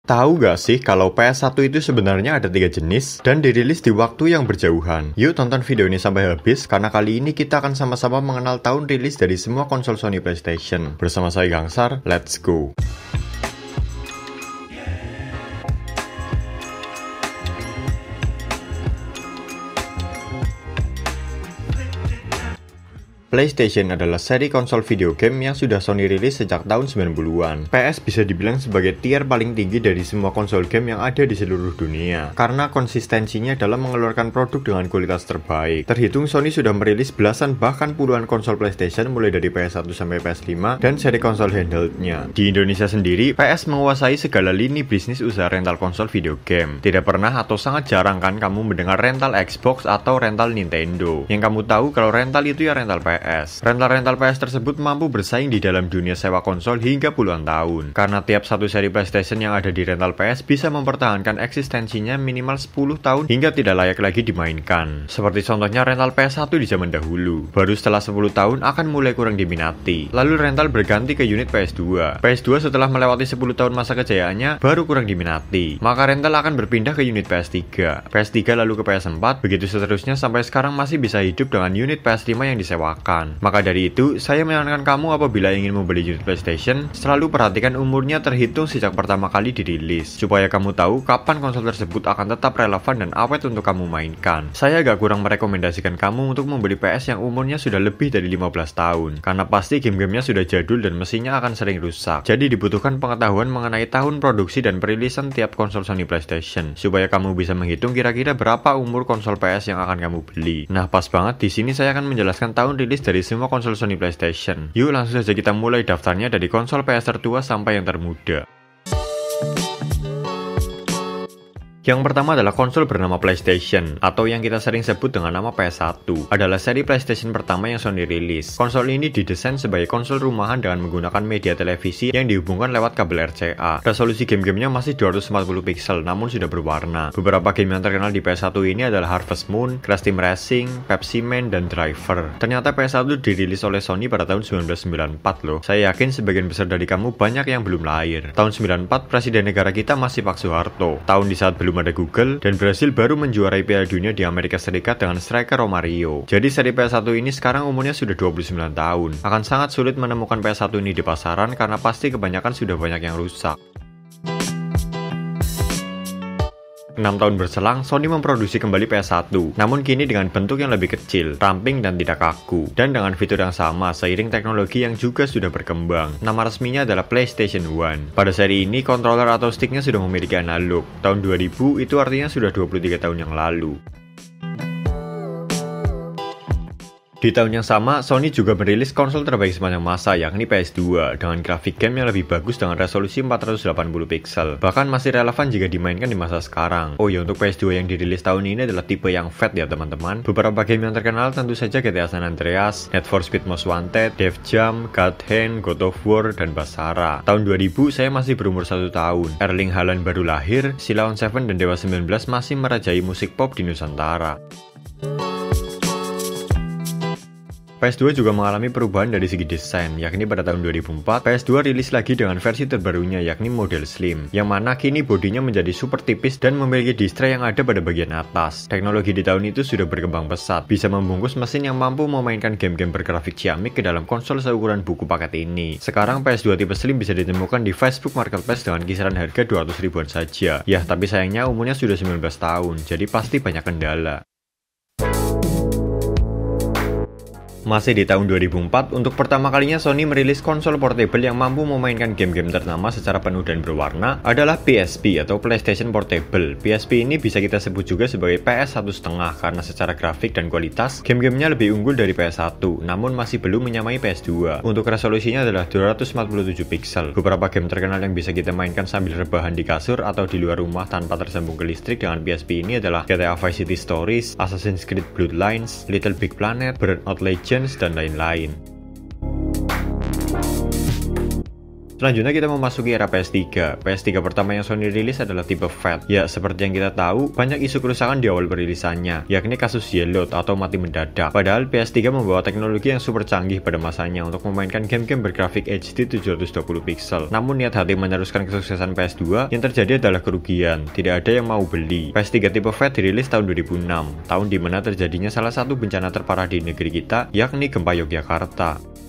Tahu gak sih kalau PS1 itu sebenarnya ada 3 jenis dan dirilis di waktu yang berjauhan? Yuk tonton video ini sampai habis karena kali ini kita akan sama-sama mengenal tahun rilis dari semua konsol Sony PlayStation. Bersama saya Gangsar, let's go! PlayStation adalah seri konsol video game yang sudah Sony rilis sejak tahun 90-an. PS bisa dibilang sebagai tier paling tinggi dari semua konsol game yang ada di seluruh dunia, karena konsistensinya dalam mengeluarkan produk dengan kualitas terbaik. Terhitung Sony sudah merilis belasan bahkan puluhan konsol PlayStation mulai dari PS1 sampai PS5 dan seri konsol handheldnya. Di Indonesia sendiri, PS menguasai segala lini bisnis usaha rental konsol video game. Tidak pernah atau sangat jarang kan kamu mendengar rental Xbox atau rental Nintendo. Yang kamu tahu kalau rental itu ya rental PS. Rental-rental PS tersebut mampu bersaing di dalam dunia sewa konsol hingga puluhan tahun. Karena tiap satu seri PlayStation yang ada di rental PS bisa mempertahankan eksistensinya minimal 10 tahun hingga tidak layak lagi dimainkan. Seperti contohnya rental PS1 di zaman dahulu. Baru setelah 10 tahun akan mulai kurang diminati. Lalu rental berganti ke unit PS2. PS2 setelah melewati 10 tahun masa kejayaannya baru kurang diminati. Maka rental akan berpindah ke unit PS3. PS3 lalu ke PS4, begitu seterusnya sampai sekarang masih bisa hidup dengan unit PS5 yang disewakan. Maka dari itu, saya menyarankan kamu apabila ingin membeli unit PlayStation, selalu perhatikan umurnya terhitung sejak pertama kali dirilis, supaya kamu tahu kapan konsol tersebut akan tetap relevan dan awet untuk kamu mainkan. Saya agak kurang merekomendasikan kamu untuk membeli PS yang umurnya sudah lebih dari 15 tahun, karena pasti game-gamenya sudah jadul dan mesinnya akan sering rusak. Jadi dibutuhkan pengetahuan mengenai tahun produksi dan perilisan tiap konsol Sony PlayStation, supaya kamu bisa menghitung kira-kira berapa umur konsol PS yang akan kamu beli. Nah, pas banget di sini saya akan menjelaskan tahun rilis dari semua konsol Sony PlayStation. Yuk langsung saja kita mulai daftarnya dari konsol PS tertua sampai yang termuda. Yang pertama adalah konsol bernama PlayStation, atau yang kita sering sebut dengan nama PS1. Adalah seri PlayStation pertama yang Sony rilis. Konsol ini didesain sebagai konsol rumahan dengan menggunakan media televisi yang dihubungkan lewat kabel RCA. Resolusi game-gamenya masih 240 pixel, namun sudah berwarna. Beberapa game yang terkenal di PS1 ini adalah Harvest Moon, Crash Team Racing, Pepsi Man, dan Driver. Ternyata PS1 dirilis oleh Sony pada tahun 1994 loh. Saya yakin sebagian besar dari kamu banyak yang belum lahir. Tahun 94, Presiden negara kita masih Pak Soeharto. Tahun di saat belum ada Google, dan Brasil baru menjuarai Piala Dunia di Amerika Serikat dengan striker Romario. Jadi seri PS1 ini sekarang umurnya sudah 29 tahun. Akan sangat sulit menemukan PS1 ini di pasaran karena pasti kebanyakan sudah banyak yang rusak. 6 tahun berselang, Sony memproduksi kembali PS1, namun kini dengan bentuk yang lebih kecil, ramping dan tidak kaku, dan dengan fitur yang sama seiring teknologi yang juga sudah berkembang. Nama resminya adalah PlayStation 1. Pada seri ini, controller atau sticknya sudah memiliki analog. Tahun 2000 itu artinya sudah 23 tahun yang lalu. Di tahun yang sama, Sony juga merilis konsol terbaik sepanjang masa, yakni PS2, dengan grafik game yang lebih bagus dengan resolusi 480 pixel. Bahkan masih relevan jika dimainkan di masa sekarang. Oh ya, untuk PS2 yang dirilis tahun ini adalah tipe yang fat ya teman-teman. Beberapa game yang terkenal tentu saja GTA San Andreas, Need for Speed Most Wanted, Def Jam, God Hand, God of War, dan Basara. Tahun 2000 saya masih berumur 1 tahun. Erling Haaland baru lahir, Sheila on 7 dan Dewa 19 masih merajai musik pop di Nusantara. PS2 juga mengalami perubahan dari segi desain, yakni pada tahun 2004, PS2 rilis lagi dengan versi terbarunya yakni model Slim, yang mana kini bodinya menjadi super tipis dan memiliki display yang ada pada bagian atas. Teknologi di tahun itu sudah berkembang pesat, bisa membungkus mesin yang mampu memainkan game-game bergrafik ciamik ke dalam konsol seukuran buku paket ini. Sekarang PS2 tipe Slim bisa ditemukan di Facebook Marketplace dengan kisaran harga 200 ribuan saja. Ya, tapi sayangnya umurnya sudah 19 tahun, jadi pasti banyak kendala. Masih di tahun 2004, untuk pertama kalinya Sony merilis konsol portable yang mampu memainkan game-game ternama secara penuh dan berwarna adalah PSP atau PlayStation Portable. PSP ini bisa kita sebut juga sebagai PS 1.5 karena secara grafik dan kualitas game-gamenya lebih unggul dari PS1, namun masih belum menyamai PS2. Untuk resolusinya adalah 247 pixel. Beberapa game terkenal yang bisa kita mainkan sambil rebahan di kasur atau di luar rumah tanpa tersambung ke listrik dengan PSP ini adalah GTA Vice City Stories, Assassin's Creed Bloodlines, Little Big Planet, Burnout Legends, dan lain-lain. Selanjutnya kita memasuki era PS3. PS3 pertama yang Sony rilis adalah tipe FAT. Ya, seperti yang kita tahu, banyak isu kerusakan di awal perilisannya, yakni kasus yellow atau mati mendadak. Padahal PS3 membawa teknologi yang super canggih pada masanya untuk memainkan game-game bergrafik HD 720 pixel. Namun niat hati meneruskan kesuksesan PS2, yang terjadi adalah kerugian. Tidak ada yang mau beli. PS3 tipe FAT dirilis tahun 2006, tahun dimana terjadinya salah satu bencana terparah di negeri kita, yakni gempa Yogyakarta.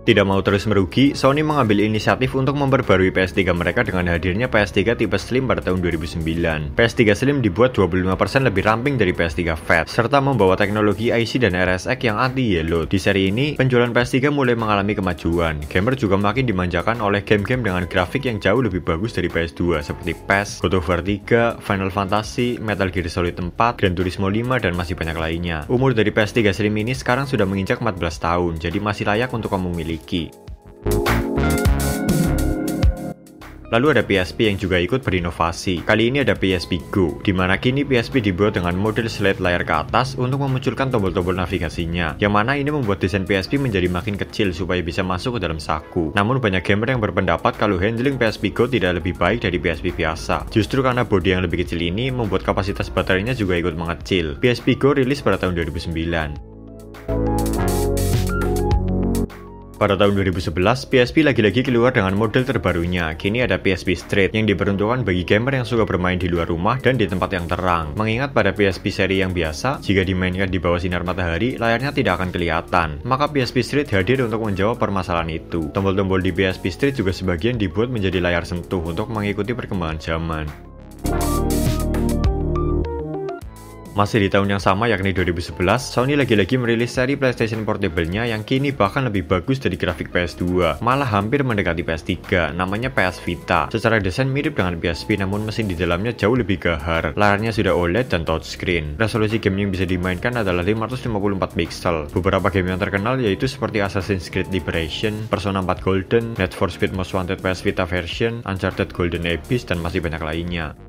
Tidak mau terus merugi, Sony mengambil inisiatif untuk memperbarui PS3 mereka dengan hadirnya PS3 tipe Slim pada tahun 2009. PS3 Slim dibuat 25% lebih ramping dari PS3 Fat, serta membawa teknologi IC dan RSX yang anti-yellow. Di seri ini, penjualan PS3 mulai mengalami kemajuan. Gamer juga makin dimanjakan oleh game-game dengan grafik yang jauh lebih bagus dari PS2, seperti PES, God of War 3, Final Fantasy, Metal Gear Solid 4, Gran Turismo 5, dan masih banyak lainnya. Umur dari PS3 Slim ini sekarang sudah menginjak 14 tahun, jadi masih layak untuk kamu miliki. Lalu ada PSP yang juga ikut berinovasi. Kali ini ada PSP Go, di mana kini PSP dibuat dengan model slide layar ke atas untuk memunculkan tombol-tombol navigasinya. Yang mana ini membuat desain PSP menjadi makin kecil supaya bisa masuk ke dalam saku. Namun banyak gamer yang berpendapat kalau handling PSP Go tidak lebih baik dari PSP biasa. Justru karena bodi yang lebih kecil ini membuat kapasitas baterainya juga ikut mengecil. PSP Go rilis pada tahun 2009. Pada tahun 2011, PSP lagi-lagi keluar dengan model terbarunya. Kini ada PSP Street yang diperuntukkan bagi gamer yang suka bermain di luar rumah dan di tempat yang terang. Mengingat pada PSP seri yang biasa, jika dimainkan di bawah sinar matahari, layarnya tidak akan kelihatan. Maka PSP Street hadir untuk menjawab permasalahan itu. Tombol-tombol di PSP Street juga sebagian dibuat menjadi layar sentuh untuk mengikuti perkembangan zaman. Masih di tahun yang sama yakni 2011, Sony lagi-lagi merilis seri PlayStation Portable-nya yang kini bahkan lebih bagus dari grafik PS2, malah hampir mendekati PS3, namanya PS Vita. Secara desain mirip dengan PSP namun mesin di dalamnya jauh lebih gahar, layarnya sudah OLED dan touchscreen. Resolusi game yang bisa dimainkan adalah 554 pixel. Beberapa game yang terkenal yaitu seperti Assassin's Creed Liberation, Persona 4 Golden, Need for Speed Most Wanted PS Vita version, Uncharted Golden Abyss, dan masih banyak lainnya.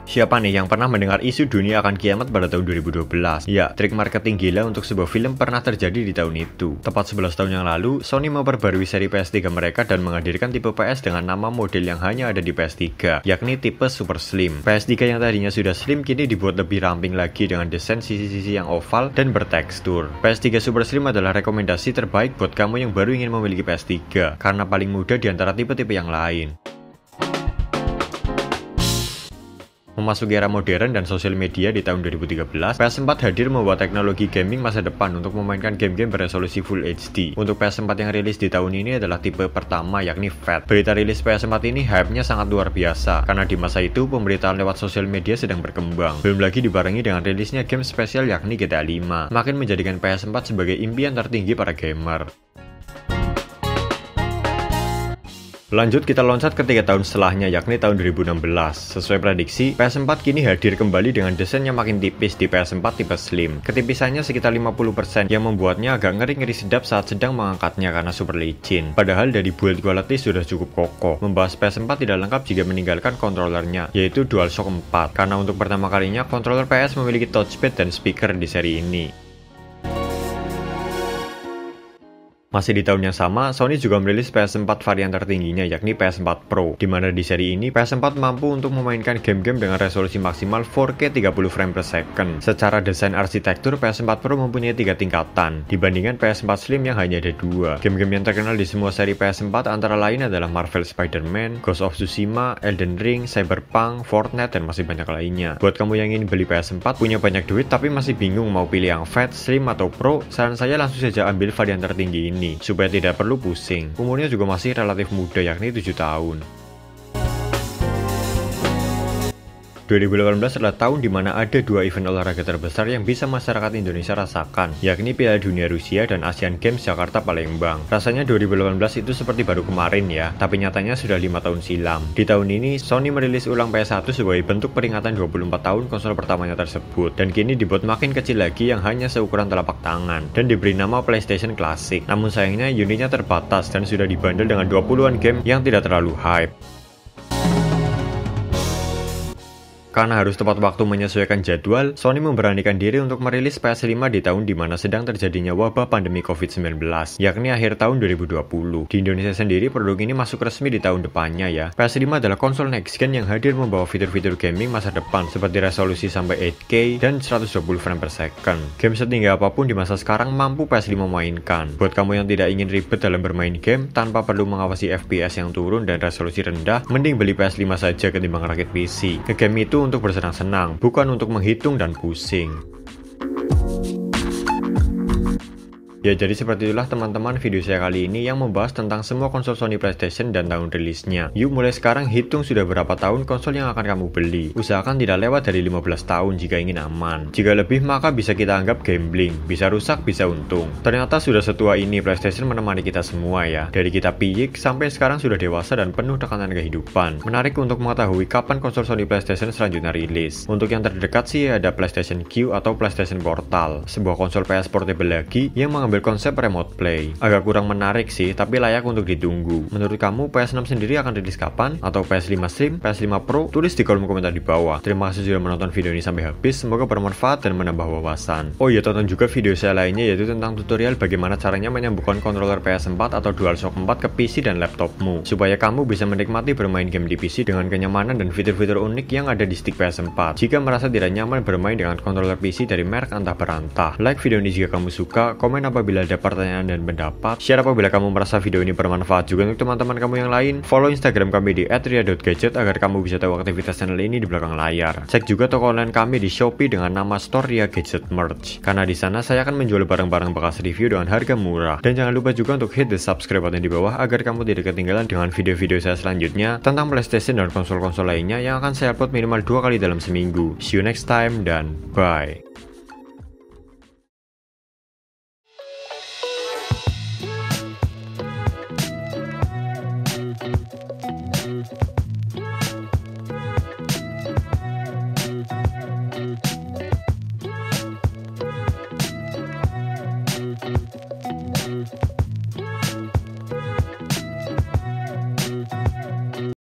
Siapa nih yang pernah mendengar isu dunia akan kiamat pada tahun 2012? Ya, trik marketing gila untuk sebuah film pernah terjadi di tahun itu. Tepat 11 tahun yang lalu, Sony memperbarui seri PS3 mereka dan menghadirkan tipe PS dengan nama model yang hanya ada di PS3, yakni tipe Super Slim. PS3 yang tadinya sudah slim kini dibuat lebih ramping lagi dengan desain sisi-sisi yang oval dan bertekstur. PS3 Super Slim adalah rekomendasi terbaik buat kamu yang baru ingin memiliki PS3, karena paling mudah di antara tipe-tipe yang lain. Memasuki era modern dan sosial media di tahun 2013, PS4 hadir membawa teknologi gaming masa depan untuk memainkan game-game beresolusi Full HD. Untuk PS4 yang rilis di tahun ini adalah tipe pertama yakni FAT. Berita rilis PS4 ini hype-nya sangat luar biasa, karena di masa itu pemberitaan lewat sosial media sedang berkembang. Belum lagi dibarengi dengan rilisnya game spesial yakni GTA 5, makin menjadikan PS4 sebagai impian tertinggi para gamer. Lanjut kita loncat ke 3 tahun setelahnya yakni tahun 2016. Sesuai prediksi, PS4 kini hadir kembali dengan desain yang makin tipis di PS4 tipe Slim. Ketipisannya sekitar 50% yang membuatnya agak ngeri-ngeri sedap saat sedang mengangkatnya karena super licin. Padahal dari build quality sudah cukup kokoh. Membahas PS4 tidak lengkap jika meninggalkan kontrolernya, yaitu DualShock 4. Karena untuk pertama kalinya kontroler PS memiliki touchpad dan speaker di seri ini. Masih di tahun yang sama, Sony juga merilis PS4 varian tertingginya yakni PS4 Pro, di mana di seri ini PS4 mampu untuk memainkan game-game dengan resolusi maksimal 4K 30 frame per second. Secara desain arsitektur, PS4 Pro mempunyai 3 tingkatan, dibandingkan PS4 Slim yang hanya ada 2. Game-game yang terkenal di semua seri PS4 antara lain adalah Marvel Spider-Man, Ghost of Tsushima, Elden Ring, Cyberpunk, Fortnite, dan masih banyak lainnya. Buat kamu yang ingin beli PS4, punya banyak duit tapi masih bingung mau pilih yang Fat, Slim, atau Pro, saran saya langsung saja ambil varian tertinggi ini, supaya tidak perlu pusing. Umurnya juga masih relatif muda yakni 7 tahun. 2018 adalah tahun di mana ada 2 event olahraga terbesar yang bisa masyarakat Indonesia rasakan, yakni Piala Dunia Rusia dan Asian Games Jakarta Palembang. Rasanya 2018 itu seperti baru kemarin ya, tapi nyatanya sudah 5 tahun silam. Di tahun ini, Sony merilis ulang PS1 sebagai bentuk peringatan 24 tahun konsol pertamanya tersebut, dan kini dibuat makin kecil lagi yang hanya seukuran telapak tangan, dan diberi nama PlayStation Classic. Namun sayangnya unitnya terbatas dan sudah dibandel dengan 20-an game yang tidak terlalu hype. Karena harus tepat waktu menyesuaikan jadwal, Sony memberanikan diri untuk merilis PS5 di tahun dimana sedang terjadinya wabah pandemi COVID-19, yakni akhir tahun 2020. Di Indonesia sendiri, produk ini masuk resmi di tahun depannya ya. PS5 adalah konsol next gen yang hadir membawa fitur-fitur gaming masa depan seperti resolusi sampai 8K dan 120 frame per second. Game setinggi apapun di masa sekarang mampu PS5 mainkan. Buat kamu yang tidak ingin ribet dalam bermain game tanpa perlu mengawasi FPS yang turun dan resolusi rendah, mending beli PS5 saja ketimbang rakit PC. Ke game itu untuk bersenang-senang, bukan untuk menghitung dan pusing. Ya, jadi seperti itulah teman-teman video saya kali ini yang membahas tentang semua konsol Sony PlayStation dan tahun rilisnya. Yuk mulai sekarang hitung sudah berapa tahun konsol yang akan kamu beli. Usahakan tidak lewat dari 15 tahun jika ingin aman. Jika lebih maka bisa kita anggap gambling, bisa rusak, bisa untung. Ternyata sudah setua ini PlayStation menemani kita semua ya. Dari kita piyik sampai sekarang sudah dewasa dan penuh tekanan kehidupan. Menarik untuk mengetahui kapan konsol Sony PlayStation selanjutnya rilis. Untuk yang terdekat sih ada PlayStation Q atau PlayStation Portal, sebuah konsol PS portable lagi yang mengambil konsep remote play. Agak kurang menarik sih, tapi layak untuk ditunggu. Menurut kamu PS6 sendiri akan rilis kapan? Atau PS5 Slim, PS5 Pro? Tulis di kolom komentar di bawah. Terima kasih sudah menonton video ini sampai habis, semoga bermanfaat dan menambah wawasan. Oh iya, tonton juga video saya lainnya yaitu tentang tutorial bagaimana caranya menyambungkan controller PS4 atau DualShock 4 ke PC dan laptopmu, supaya kamu bisa menikmati bermain game di PC dengan kenyamanan dan fitur-fitur unik yang ada di stick PS4. Jika merasa tidak nyaman bermain dengan controller PC dari merek antah berantah, like video ini jika kamu suka, komen apabila ada pertanyaan dan pendapat, share apabila kamu merasa video ini bermanfaat juga untuk teman-teman kamu yang lain, follow Instagram kami di @ria.gadget agar kamu bisa tahu aktivitas channel ini di belakang layar. Cek juga toko online kami di Shopee dengan nama Store Ria Gadget Merch, karena di sana saya akan menjual barang-barang bekas review dengan harga murah. Dan jangan lupa juga untuk hit the subscribe button di bawah agar kamu tidak ketinggalan dengan video-video saya selanjutnya tentang PlayStation dan konsol-konsol lainnya yang akan saya upload minimal 2 kali dalam seminggu. See you next time dan bye.